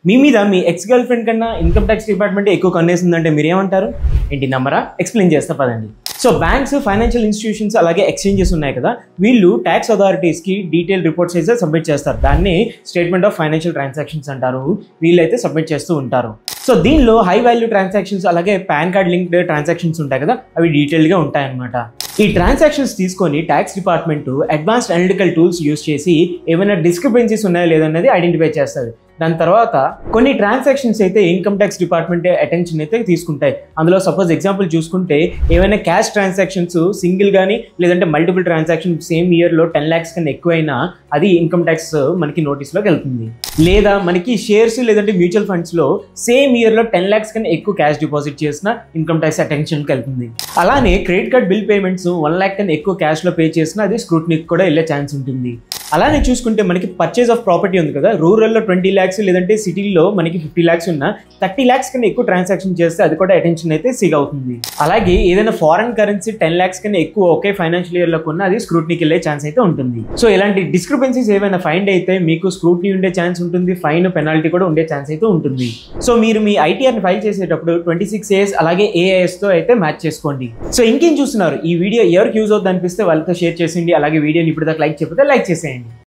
మీ మీద మీ ex girl friend కన్నా income tax department ఎక్కువ కన్నేసిందంటే మీరేమంటారు? ఏంటి నమ్మరా? ఎక్స్ప్లెయిన్ చేస్తా పదండి. సో బ్యాంక్స్, ఫైనాన్షియల్ ఇన్స్టిట్యూషన్స్ అలాగే ఎక్స్చేంజెస్ ఉన్నాయి కదా, వీళ్ళు ట్యాక్స్ అథారిటీస్కి డీటెయిల్ రిపోర్ట్స్ అయితే సబ్మిట్ చేస్తారు. దాన్ని స్టేట్మెంట్ ఆఫ్ ఫైనాన్షియల్ ట్రాన్సాక్షన్స్ అంటారు. వీళ్ళైతే సబ్మిట్ చేస్తూ ఉంటారు. సో దీనిలో హై వాల్యూ ట్రాన్సాక్షన్స్ అలాగే పాన్ కార్డ్ లింక్డ్ ట్రాన్సాక్షన్స్ ఉంటాయి కదా, అవి డీటెయిల్గా ఉంటాయన్నమాట. ఈ ట్రాన్సాక్షన్స్ తీసుకొని tax department advanced analytical tools use చేసి ఏమైనా డిస్క్రిపెన్సీస్ ఉన్నాయో లేదన్నది ఐడెంటిఫై చేస్తుంది. దాని తర్వాత కొన్ని ట్రాన్సాక్షన్స్ అయితే ఇన్కమ్ ట్యాక్స్ డిపార్ట్మెంట్ అటెన్షన్ అయితే తీసుకుంటాయి. అందులో సపోజ్ ఎగ్జాంపుల్ చూసుకుంటే ఏమైనా క్యాష్ ట్రాన్సాక్షన్స్ సింగిల్ కానీ లేదంటే మల్టిపుల్ ట్రాన్సాక్షన్ సేమ్ ఇయర్లో 10 lakhs కన్నా ఎక్కువైనా అది ఇన్కమ్ ట్యాక్స్ మనకి నోటీస్లోకి వెళ్తుంది. లేదా మనకి షేర్స్ లేదంటే మ్యూచువల్ ఫండ్స్లో సేమ్ ఇయర్లో 10 lakhs కన్నా ఎక్కువ క్యాష్ డిపాజిట్ చేసిన ఇన్కమ్ ట్యాక్స్ అటెన్షన్కి వెళ్తుంది. అలానే credit card bill payments 1 lakh కన్నా ఎక్కువ క్యాష్లో పే చేసినా అది స్క్రూటినీకి కూడా వెళ్ళే ఛాన్స్ ఉంటుంది. అలానే చూసుకుంటే మనకి పర్చేజ్ ఆఫ్ ప్రాపర్టీ ఉంది కదా, రూరల్లో 20 lakhs లేదంటే సిటీలో మనకి 50 lakhs ఉన్న 30 lakhs కన్నా ఎక్కువ ట్రాన్సాక్షన్ చేస్తే అది కూడా అటెన్షన్ అయితే సిగ్ అవుతుంది. అలాగే ఏదైనా ఫారెన్ కరెన్సీ 10 lakhs కన్నా ఎక్కువ ఒకే ఫైనాన్షియల్ ఇయర్లో కొన్నా అది స్క్రూటినీకి వెళ్ళే ఛాన్స్ అయితే ఉంటుంది. సో ఇలాంటి డిస్క్రిపెన్సీస్ ఏమైనా ఫైండ్ అయితే మీకు స్క్రూటినీ ఉండే ఛాన్స్ ఉంటుంది, ఫైన్ పెనాల్టీ కూడా ఉండే ఛాన్స్ అయితే ఉంటుంది. సో మీరు మీ ఐటీఆర్ని ఫైల్ చేసేటప్పుడు 26 AS అలాగే AISతో అయితే మ్యాచ్ చేసుకోండి. సో ఇంకేం చూస్తున్నారు? ఈ వీడియో ఎవరికి యూజ్ అవుతుంది అనిపిస్తే వాళ్ళతో షేర్ చేసేయండి. అలాగే వీడియోని ఇప్పుడు దాకా లైక్ చేయకపోతే లైక్ చేసేయండి.